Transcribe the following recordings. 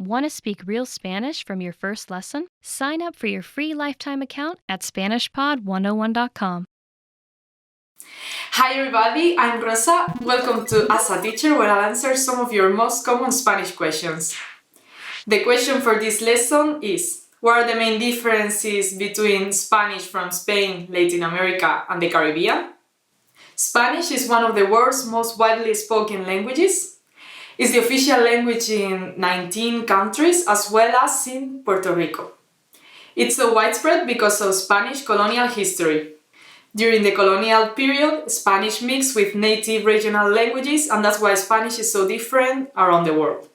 Want to speak real Spanish from your first lesson? Sign up for your free lifetime account at SpanishPod101.com. Hi everybody, I'm Rosa. Welcome to As a Teacher, where I'll answer some of your most common Spanish questions. The question for this lesson is: what are the main differences between Spanish from Spain, Latin America, and the Caribbean? Spanish is one of the world's most widely spoken languages. It's the official language in 19 countries as well as in Puerto Rico. It's so widespread because of Spanish colonial history. During the colonial period, Spanish mixed with native regional languages, and that's why Spanish is so different around the world.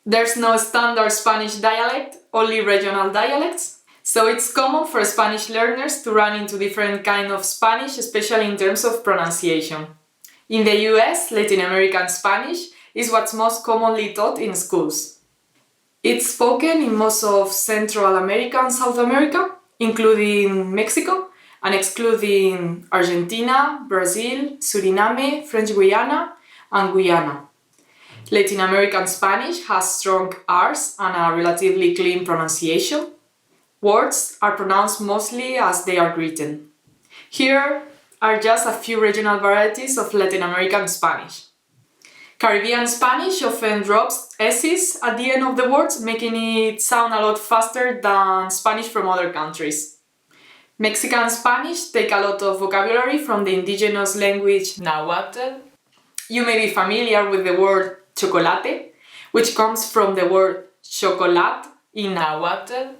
There's no standard Spanish dialect, only regional dialects. So it's common for Spanish learners to run into different kinds of Spanish, especially in terms of pronunciation. In the US, Latin American Spanish is what's most commonly taught in schools. It's spoken in most of Central America and South America, including Mexico, and excluding Argentina, Brazil, Suriname, French Guiana, and Guyana. Latin American Spanish has strong R's and a relatively clean pronunciation. Words are pronounced mostly as they are written. Here are just a few regional varieties of Latin American Spanish. Caribbean Spanish often drops S's at the end of the words, making it sound a lot faster than Spanish from other countries. Mexican Spanish take a lot of vocabulary from the indigenous language Nahuatl. You may be familiar with the word chocolate, which comes from the word chocolate in Nahuatl.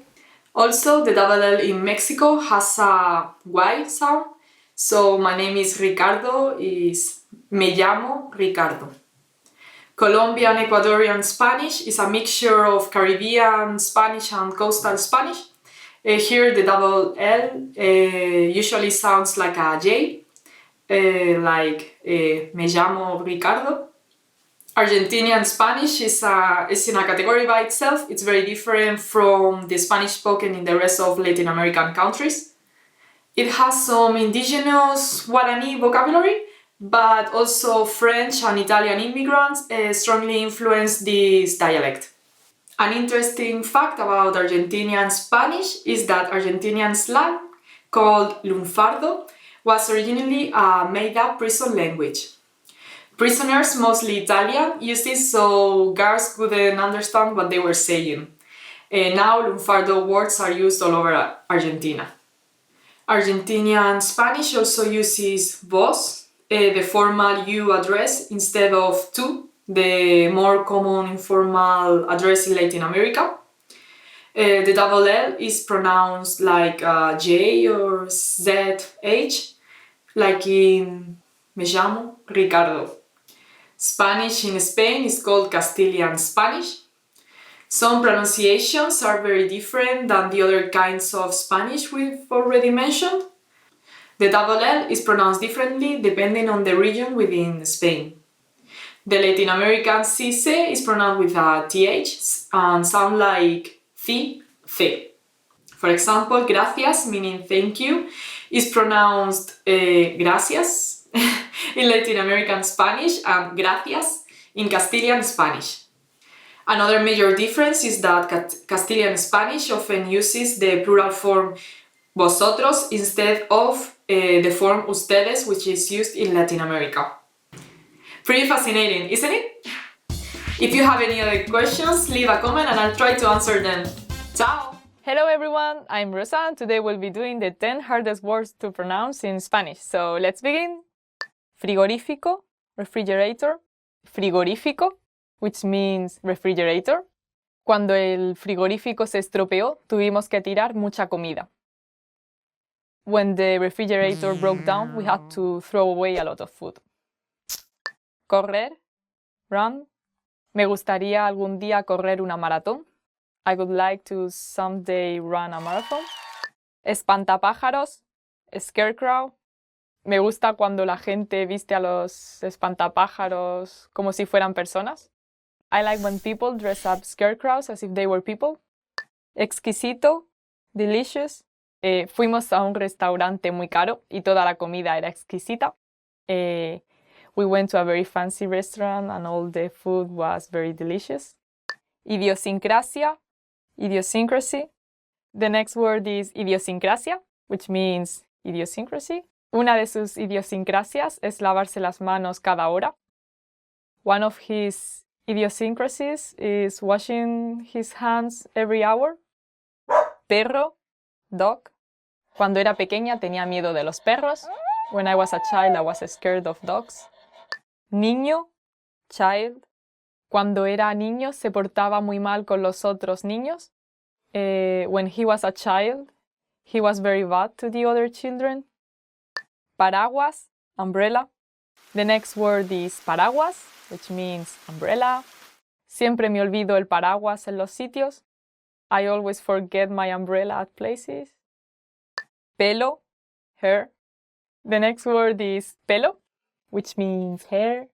Also, the double L in Mexico has a Y sound, so my name is Ricardo is me llamo Ricardo. Colombian Ecuadorian Spanish is a mixture of Caribbean Spanish and coastal Spanish. Here the double L usually sounds like a J, like me llamo Ricardo. Argentinian Spanish is in a category by itself. It's very different from the Spanish spoken in the rest of Latin American countries. It has some indigenous Guarani vocabulary, but also French and Italian immigrants strongly influence this dialect. An interesting fact about Argentinian Spanish is that Argentinian slang, called lunfardo, was originally a made-up prison language. Prisoners, mostly Italian, used it so guards couldn't understand what they were saying. Now lunfardo words are used all over Argentina. Argentinian Spanish also uses vos, the formal you address, instead of tú, the more common informal address in Latin America. The double L is pronounced like J or ZH, like in me llamo Ricardo. Spanish in Spain is called Castilian Spanish. Some pronunciations are very different than the other kinds of Spanish we've already mentioned. The double L is pronounced differently depending on the region within Spain. The Latin American CC is pronounced with a TH and sound like C. For example, gracias, meaning thank you, is pronounced gracias in Latin American Spanish and gracias in Castilian Spanish. Another major difference is that Castilian Spanish often uses the plural form vosotros instead of the form ustedes, which is used in Latin America. Pretty fascinating, isn't it? If you have any other questions, leave a comment and I'll try to answer them. Ciao! Hello everyone, I'm Rosa and today we'll be doing the 10 hardest words to pronounce in Spanish. So let's begin. Frigorífico, refrigerator. Frigorífico, which means refrigerator. Cuando el frigorífico se estropeó, tuvimos que tirar mucha comida. When the refrigerator broke down, we had to throw away a lot of food. Correr, run. Me gustaría algún día correr una maratón. I would like to someday run a marathon. Espantapájaros, scarecrow. Me gusta cuando la gente viste a los espantapájaros como si fueran personas. I like when people dress up scarecrows as if they were people. Exquisito, delicious. Fuimos a un restaurante muy caro y toda la comida era exquisita. We went to a very fancy restaurant and all the food was very delicious. idiosincrasia, idiosyncrasy. The next word is idiosincrasia, which means idiosyncrasy. Una de sus idiosincrasias es lavarse las manos cada hora. One of his idiosyncrasies is washing his hands every hour. Perro, dog. Cuando era pequeña tenía miedo de los perros. When I was a child, I was scared of dogs. Niño, child. Cuando era niño se portaba muy mal con los otros niños. When he was a child, he was very bad to the other children. Paraguas, umbrella. The next word is paraguas, which means umbrella. Siempre me olvido el paraguas en los sitios. I always forget my umbrella at places. Pelo, hair. The next word is pelo, which means hair.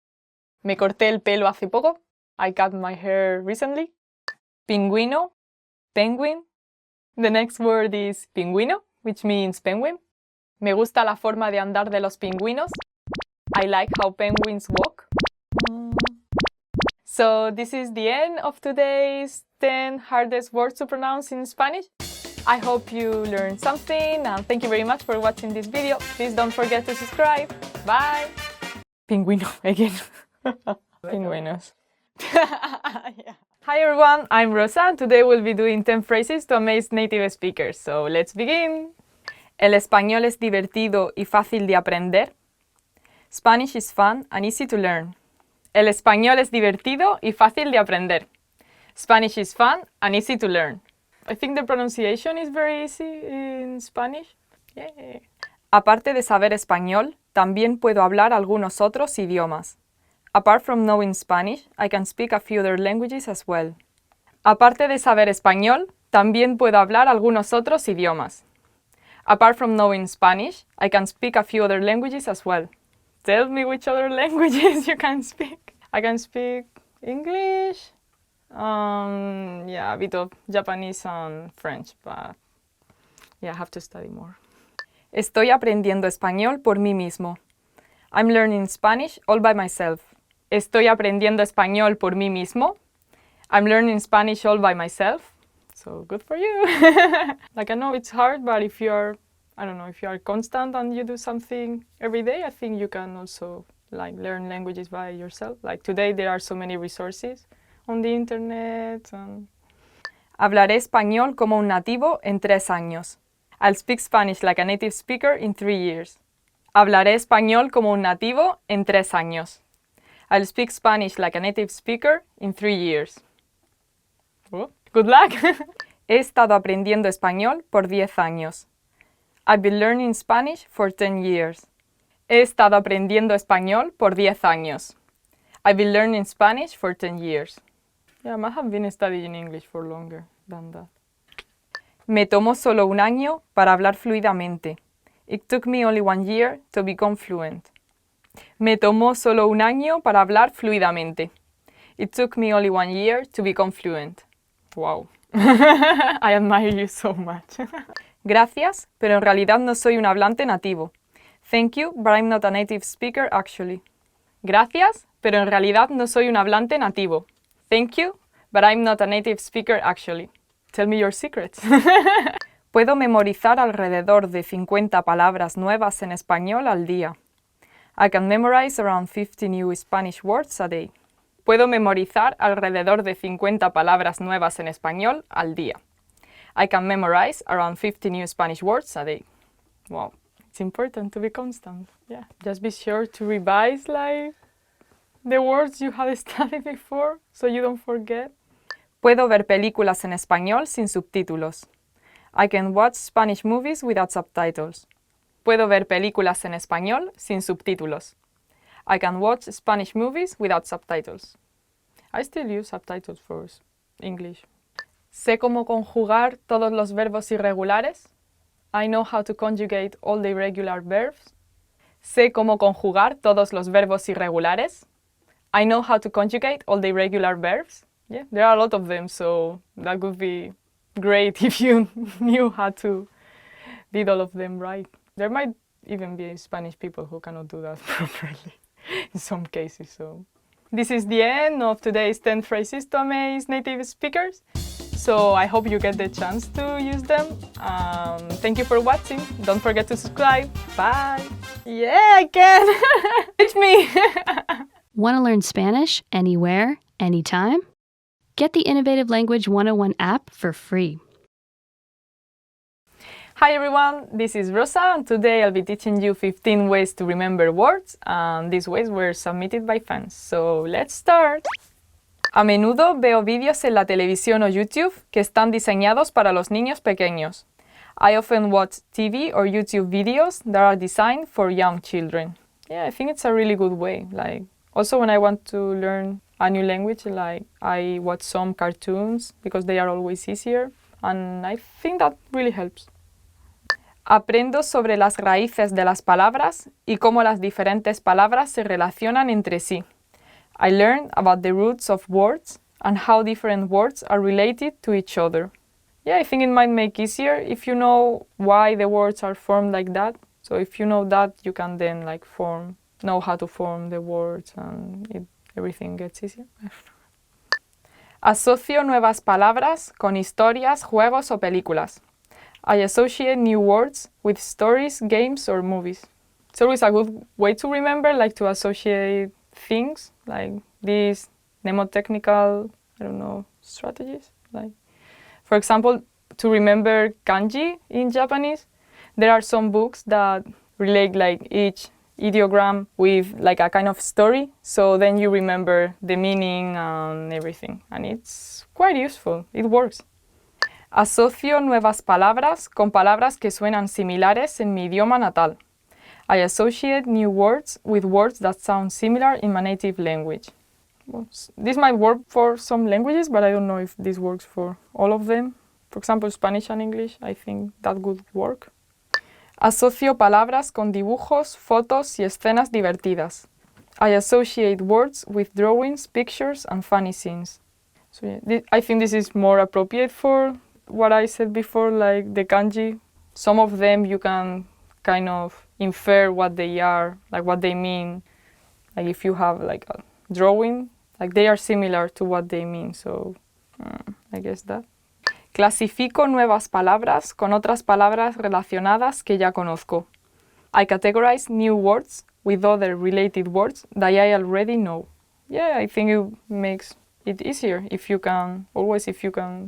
Me corté el pelo hace poco. I cut my hair recently. Pingüino, penguin. The next word is pingüino, which means penguin. Me gusta la forma de andar de los pingüinos. I like how penguins walk. So this is the end of today's 10 hardest words to pronounce in Spanish. I hope you learned something and thank you very much for watching this video. Please don't forget to subscribe. Bye! Pingüino again. Pingüinos. Yeah. Hi everyone, I'm Rosa and today we'll be doing 10 phrases to amaze native speakers. So let's begin! El español es divertido y fácil de aprender. Spanish is fun and easy to learn. El español es divertido y fácil de aprender. Spanish is fun and easy to learn. I think the pronunciation is very easy in Spanish. Yeah. Aparte de saber español, también puedo hablar algunos otros idiomas. Apart from knowing Spanish, I can speak a few other languages as well. Aparte de saber español, también puedo hablar algunos otros idiomas. Apart from knowing Spanish, I can speak a few other languages as well. Tell me which other languages you can speak. I can speak English, a bit of Japanese and French, but yeah, I have to study more. Estoy aprendiendo español por mí mismo. I'm learning Spanish all by myself. Estoy aprendiendo español por mí mismo. I'm learning Spanish all by myself. So good for you. Like I know it's hard, but if you are, if you are constant and you do something every day, I think you can also learn languages by yourself. Like today there are so many resources on the internet. Hablaré español como un nativo en 3 años. I'll speak Spanish like a native speaker in 3 years. Hablaré español como un nativo en 3 años. I'll speak Spanish like a native speaker in 3 years. Oh, good luck! He estado aprendiendo español por 10 años. I've been learning Spanish for 10 years. He estado aprendiendo español por 10 años. I've been learning Spanish for 10 years. Yeah, I might have been studying English for longer than that. Me tomó solo un año para hablar fluidamente. It took me only 1 year to become fluent. Me tomó solo un año para hablar fluidamente. It took me only 1 year to become fluent. Wow. I admire you so much. Gracias, pero en realidad no soy un hablante nativo. Thank you, but I'm not a native speaker actually. Gracias, pero en realidad no soy un hablante nativo. Thank you, but I'm not a native speaker actually. Tell me your secrets. Puedo memorizar alrededor de 50 palabras nuevas en español al día. I can memorize around 50 new Spanish words a day. Puedo memorizar alrededor de 50 palabras nuevas en español al día. I can memorize around 50 new Spanish words a day. Wow, it's important to be constant. Yeah, just be sure to revise the words you had studied before so you don't forget. Puedo ver películas en español sin subtítulos. I can watch Spanish movies without subtitles. Puedo ver películas en español sin subtítulos. I can watch Spanish movies without subtitles. I still use subtitles for English. Sé cómo conjugar todos los verbos irregulares. I know how to conjugate all the irregular verbs. Sé cómo conjugar todos los verbos irregulares. I know how to conjugate all the irregular verbs. Yeah, there are a lot of them, so that would be great if you knew how to did all of them right. There might even be Spanish people who cannot do that properly in some cases, so this is the end of today's 10 phrases to amaze native speakers. So I hope you get the chance to use them. Thank you for watching. Don't forget to subscribe. Bye. Yeah, I can. It's me. Want to learn Spanish anywhere, anytime? Get the Innovative Language 101 app for free. Hi everyone, this is Rosa, and today I'll be teaching you 15 ways to remember words, and these ways were submitted by fans. So let's start! A menudo veo vídeos en la televisión o YouTube que están diseñados para los niños pequeños. I often watch TV or YouTube videos that are designed for young children. Yeah, I think it's a really good way. Also when I want to learn a new language, I watch some cartoons because they are always easier, and I think that really helps. Aprendo sobre las raíces de las palabras y cómo las diferentes palabras se relacionan entre sí. I learn about the roots of words and how different words are related to each other. Yeah, I think it might make easier if you know why the words are formed like that. So if you know that, you can then know how to form the words, and everything gets easier. Asocio nuevas palabras con historias, juegos o películas. I associate new words with stories, games, or movies. It's always a good way to remember, to associate things, like these mnemotechnical, strategies. For example, to remember kanji in Japanese, there are some books that relate each ideogram with a kind of story, so then you remember the meaning and everything, and it's quite useful. It works. Asocio nuevas palabras con palabras que suenan similares en mi idioma natal. I associate new words with words that sound similar in my native language. Well, this might work for some languages, but I don't know if this works for all of them. For example, Spanish and English, I think that would work. Asocio palabras con dibujos, fotos y escenas divertidas. I associate words with drawings, pictures, and funny scenes. So yeah, I think this is more appropriate for what I said before, like the kanji. Some of them you can kind of infer what they are, what they mean. If you have a drawing, they are similar to what they mean, so I guess that. Clasifico nuevas palabras con otras palabras relacionadas que ya conozco. I categorize new words with other related words that I already know. Yeah, I think it makes it easier if you can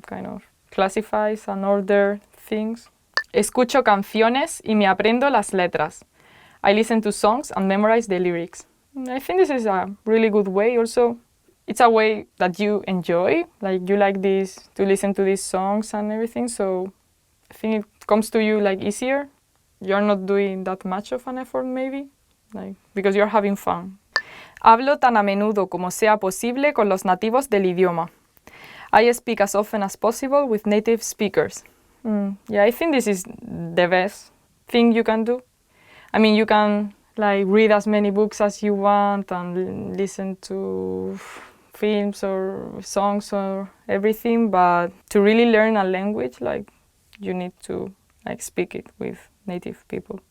kind of classify and order things. Escucho canciones y me aprendo las letras. I listen to songs and memorize the lyrics. I think this is a really good way. Also, it's a way that you enjoy. You like this, to listen to these songs and everything, so I think it comes to you easier. You're not doing that much of an effort maybe, because you're having fun. Hablo tan a menudo como sea posible con los nativos del idioma. I speak as often as possible with native speakers. Yeah, I think this is the best thing you can do. I mean, you can read as many books as you want and listen to films or songs or everything, but to really learn a language, you need to speak it with native people.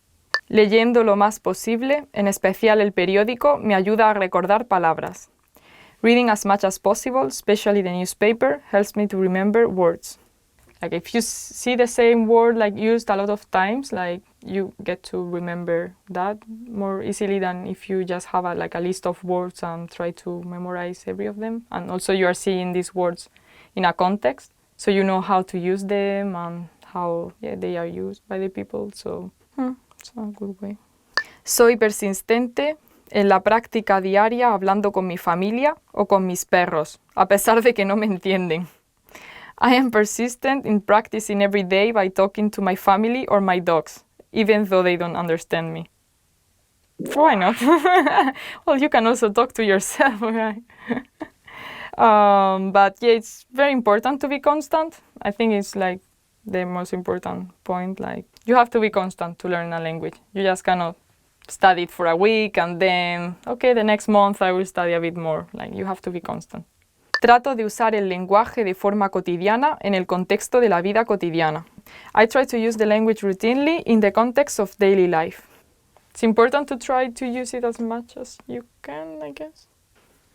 Leyendo lo más posible, en especial el periódico, me ayuda a recordar palabras. Reading as much as possible, especially the newspaper, helps me to remember words. If you see the same word used a lot of times, you get to remember that more easily than if you just have a list of words and try to memorize every of them. And also you are seeing these words in a context, so you know how to use them and how they are used by the people. So it's a good way. Soy persistente en la práctica diaria hablando con mi familia o con mis perros, a pesar de que no me entienden. I am persistent in practicing every day by talking to my family or my dogs, even though they don't understand me. Why not? Well, you can also talk to yourself, right? But yeah, it's very important to be constant. I think it's the most important point. You have to be constant to learn a language. You just cannot study it for a week and then, okay, the next month I will study a bit more. You have to be constant. Trato de usar el lenguaje de forma cotidiana en el contexto de la vida cotidiana. I try to use the language routinely in the context of daily life. It's important to try to use it as much as you can, I guess.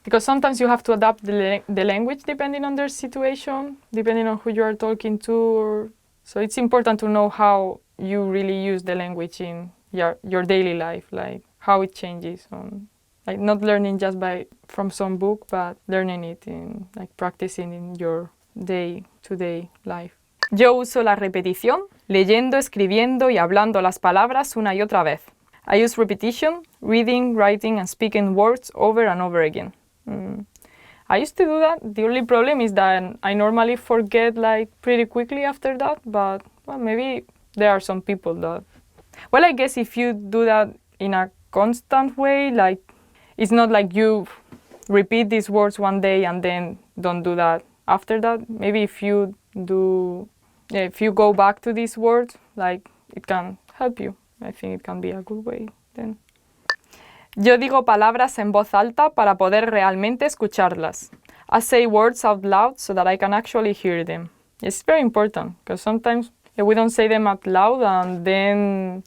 because sometimes you have to adapt the language depending on their situation, depending on who you are talking to. So it's important to know how you really use the language in your daily life, like how it changes. Like not learning just from some book, but learning it in like practicing in your day-to-day life. Yo uso la repetición, leyendo, escribiendo y hablando las palabras una y otra vez. I use repetition, reading, writing, and speaking words over and over again. I used to do that. The only problem is that I normally forget like pretty quickly after that, but well, maybe there are some people that... Well, I guess if you do that in a constant way, like it's not like you repeat these words one day and then don't do that after that. Maybe if you go back to these words, like it can help you. I think it can be a good way then. Yo digo palabras en voz alta para poder realmente escucharlas. I say words out loud so that I can actually hear them. It's very important because sometimes we don't say them out loud and then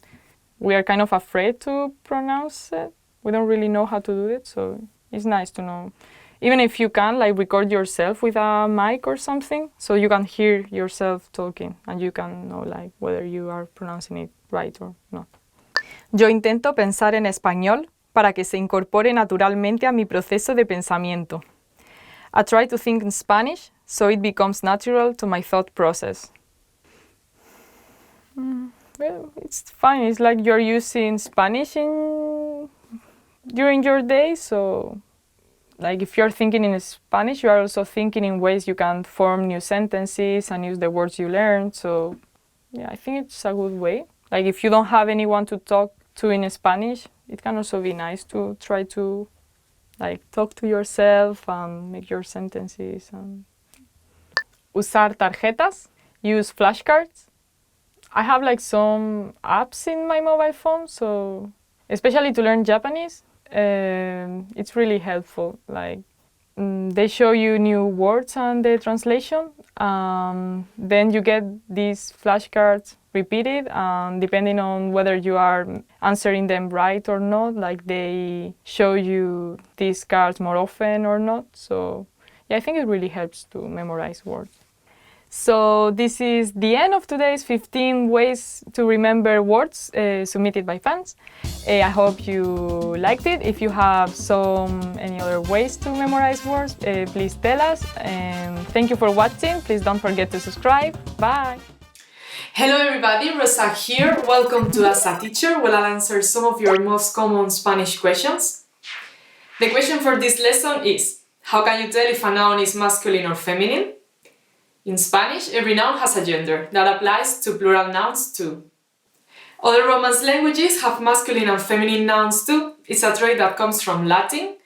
we are kind of afraid to pronounce it. We don't really know how to do it, so it's nice to know. Even if you can, like record yourself with a mic or something, so you can hear yourself talking and you can know like whether you are pronouncing it right or not. Yo intento pensar en español para que se incorpore naturalmente a mi proceso de pensamiento. I try to think in Spanish so it becomes natural to my thought process. Well, it's fine. It's like you're using Spanish during your day, so like if you're thinking in Spanish, you are also thinking in ways you can form new sentences and use the words you learned. So yeah, I think it's a good way. Like if you don't have anyone to talk to in Spanish, it can also be nice to try to like talk to yourself and make your sentences. Usar tarjetas, use flashcards. I have like some apps in my mobile phone, so especially to learn Japanese, it's really helpful. Like they show you new words and the translation. Then you get these flashcards repeated, and depending on whether you are answering them right or not, like they show you these cards more often or not. So yeah, I think it really helps to memorize words. So this is the end of today's 15 ways to remember words submitted by fans. I hope you liked it. If you have any other ways to memorize words, please tell us. And thank you for watching. Please don't forget to subscribe. Bye. Hello everybody, Rosa here. Welcome to As a Teacher, where I'll answer some of your most common Spanish questions. The question for this lesson is, how can you tell if a noun is masculine or feminine? In Spanish, every noun has a gender. That applies to plural nouns too. Other Romance languages have masculine and feminine nouns too. It's a trait that comes from Latin,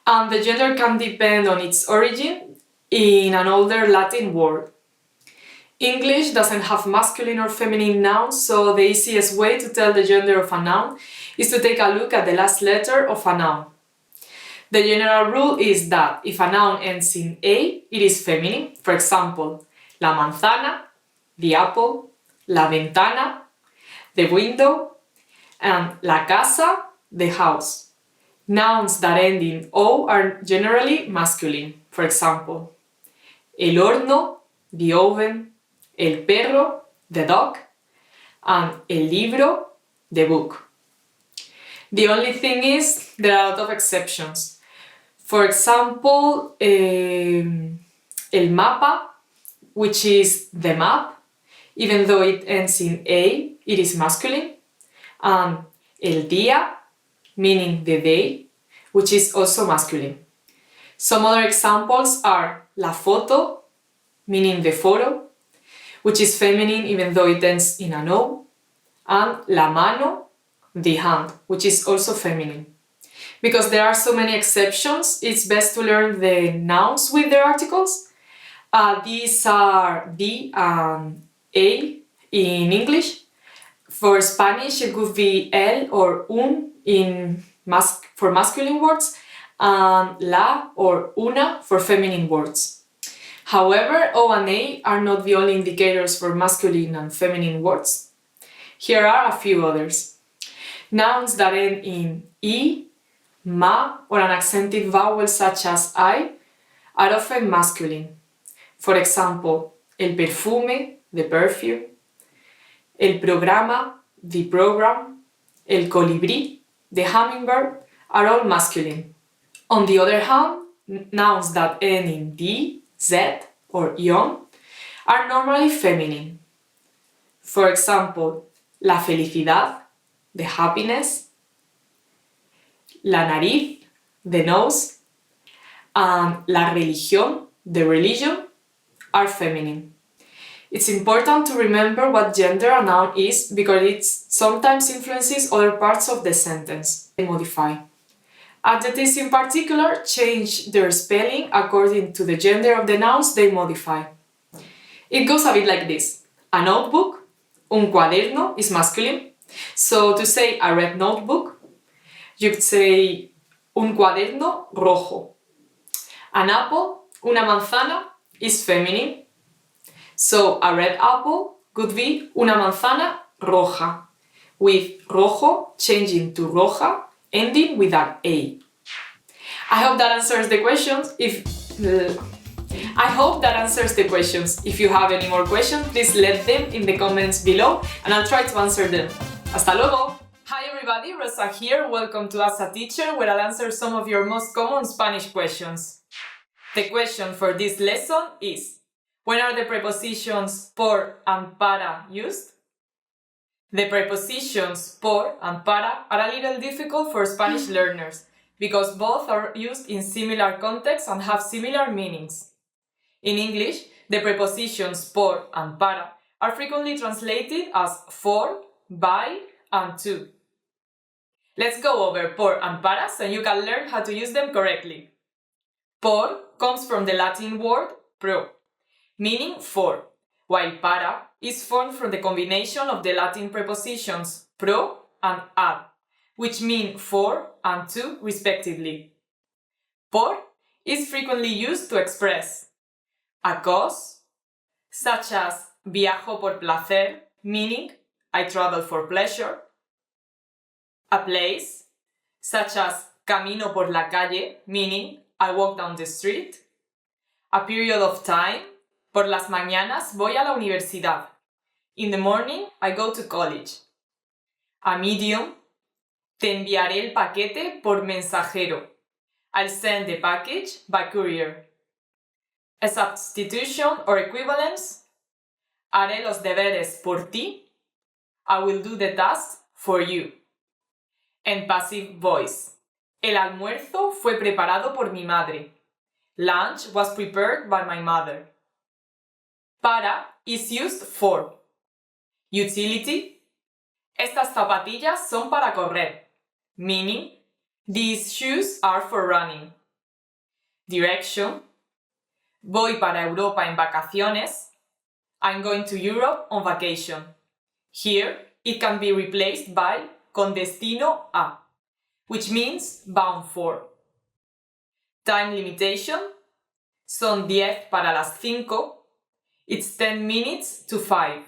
and the gender can depend on its origin in an older Latin word. English doesn't have masculine or feminine nouns, so the easiest way to tell the gender of a noun is to take a look at the last letter of a noun. The general rule is that if a noun ends in A, it is feminine. For example, la manzana, the apple, la ventana, the window, and la casa, the house. Nouns that end in O are generally masculine. For example, el horno, the oven, el perro, the dog, and el libro, the book. The only thing is, there are a lot of exceptions. For example, el mapa, which is the map, even though it ends in A, it is masculine. And el día, meaning the day, which is also masculine. Some other examples are la foto, meaning the photo, which is feminine even though it ends in an O, and la mano, the hand, which is also feminine. Because there are so many exceptions, it's best to learn the nouns with their articles. These are the and a in English. For Spanish, it would be el or for masculine words, and la or una for feminine words. However, O and A are not the only indicators for masculine and feminine words. Here are a few others. Nouns that end in E ma, or an accented vowel such as I are often masculine. For example, el perfume, the perfume, el programa, the program, el colibrí, the hummingbird, are all masculine. On the other hand, nouns that end in D, Z, or ion are normally feminine. For example, la felicidad, the happiness, la nariz, the nose, and la religión, the religion, are feminine. It's important to remember what gender a noun is because it sometimes influences other parts of the sentence. They modify. Adjectives in particular change their spelling according to the gender of the nouns they modify. It goes a bit like this. A notebook, un cuaderno, is masculine. So to say a red notebook, you'd say un cuaderno rojo. An apple, una manzana, is feminine. So a red apple could be una manzana roja, with rojo changing to roja, ending with an A. I hope that answers the questions. If you have any more questions, please let them in the comments below and I'll try to answer them. Hasta luego! Hi everybody, Rosa here. Welcome to As a Teacher, where I'll answer some of your most common Spanish questions. The question for this lesson is: when are the prepositions por and para used? The prepositions por and para are a little difficult for Spanish learners because both are used in similar contexts and have similar meanings. In English, the prepositions por and para are frequently translated as for, by, and to. Let's go over por and para so you can learn how to use them correctly. Por comes from the Latin word pro, meaning for, while para is formed from the combination of the Latin prepositions pro and ad, which mean for and to respectively. Por is frequently used to express a cause, such as viajo por placer, meaning I travel for pleasure, a place, such as camino por la calle, meaning I walk down the street, a period of time, por las mañanas voy a la universidad, in the morning I go to college, a medium, te enviaré el paquete por mensajero, I'll send the package by courier, a substitution or equivalence, haré los deberes por ti, I will do the task for you, and passive voice, el almuerzo fue preparado por mi madre, lunch was prepared by my mother. Para is used for utility, estas zapatillas son para correr, meaning these shoes are for running. Direction, voy para Europa en vacaciones, I'm going to Europe on vacation. Here, it can be replaced by con destino a, which means bound for. Time limitation, son 10 para las 5, it's 10 minutes to 5.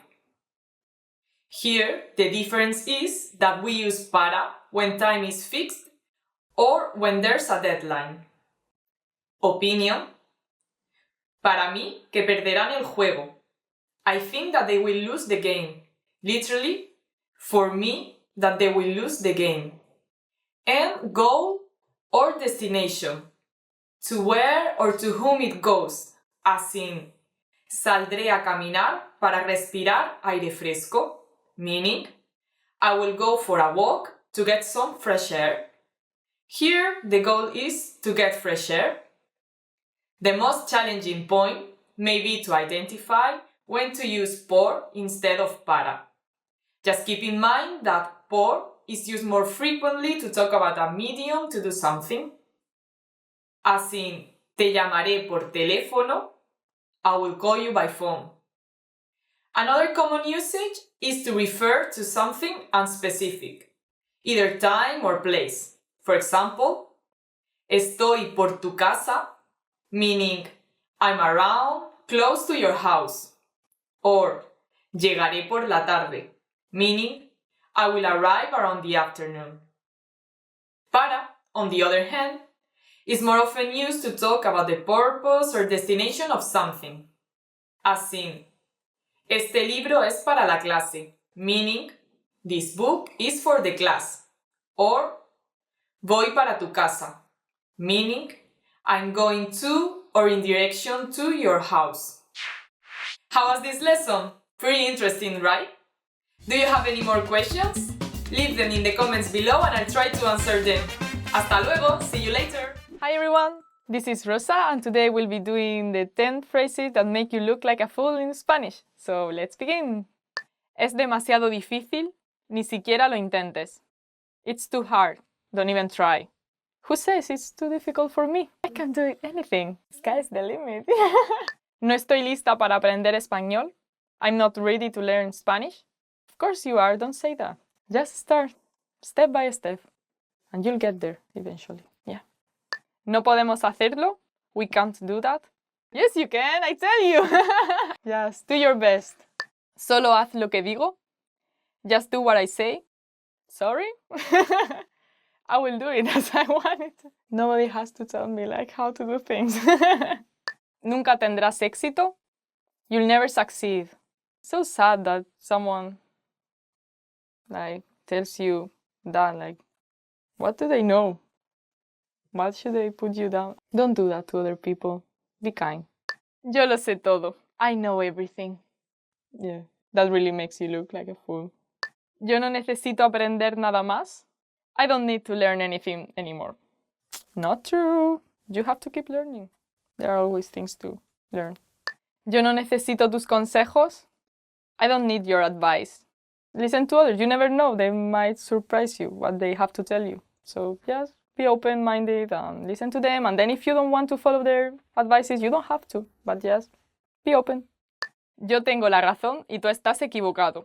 Here, the difference is that we use para when time is fixed or when there's a deadline. Opinion, para mí que perderán el juego. I think that they will lose the game. Literally, for me, that they will lose the game. And goal or destination, to where or to whom it goes, as in, saldré a caminar para respirar aire fresco, meaning, I will go for a walk to get some fresh air. Here, the goal is to get fresh air. The most challenging point may be to identify when to use por instead of para. Just keep in mind that por is used more frequently to talk about a medium to do something. As in, te llamaré por teléfono, I will call you by phone. Another common usage is to refer to something unspecific, either time or place. For example, estoy por tu casa, meaning I'm around, close to your house. Or llegaré por la tarde, meaning I will arrive around the afternoon. Para on the other hand, is more often used to talk about the purpose or destination of something. As in, este libro es para la clase, meaning, this book is for the class. Or, voy para tu casa, meaning, I'm going to or in direction to your house. How was this lesson? Pretty interesting, right? Do you have any more questions? Leave them in the comments below and I'll try to answer them. Hasta luego, see you later! Hi everyone, this is Rosa and today we'll be doing the 10 phrases that make you look like a fool in Spanish. So let's begin! Es demasiado difícil, ni siquiera lo intentes. It's too hard, don't even try. Who says it's too difficult for me? I can do anything. Sky's the limit. No estoy lista para aprender español. I'm not ready to learn Spanish. Of course you are, don't say that. Just start, step by step, and you'll get there eventually. Yeah. No podemos hacerlo. We can't do that. Yes, you can, I tell you. Just do your best. Solo haz lo que digo. Just do what I say. Sorry? I will do it as I want it. Nobody has to tell me like how to do things. Nunca tendrás éxito. You'll never succeed. So sad that someone like tells you that, like, what do they know? Why should they put you down? Don't do that to other people. Be kind. Yo lo sé todo. I know everything. Yeah, that really makes you look like a fool. Yo no necesito aprender nada más. I don't need to learn anything anymore. Not true. You have to keep learning. There are always things to learn. Yo no necesito tus consejos. I don't need your advice. Listen to others. You never know. They might surprise you what they have to tell you. So just be open-minded and listen to them. And then if you don't want to follow their advices, you don't have to. But just be open. Yo tengo la razón y tú estás equivocado.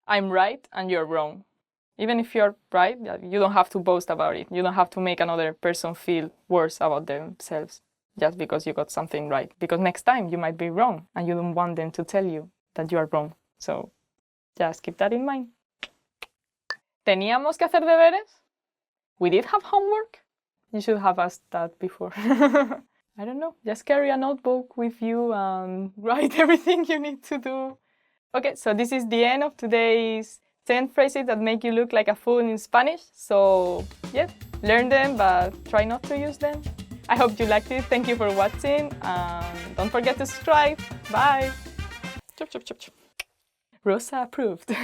I'm right and you're wrong. Even if you're right, you don't have to boast about it. You don't have to make another person feel worse about themselves just because you got something right. Because next time you might be wrong and you don't want them to tell you that you are wrong. So just keep that in mind. ¿Teníamos que hacer deberes? We did have homework? You should have asked that before. I don't know. Just carry a notebook with you and write everything you need to do. Okay, so this is the end of today's 10 phrases that make you look like a fool in Spanish. So, yeah, learn them, but try not to use them. I hope you liked it. Thank you for watching. Don't forget to subscribe. Bye. Chop, chop, chop, chop. Rosa approved.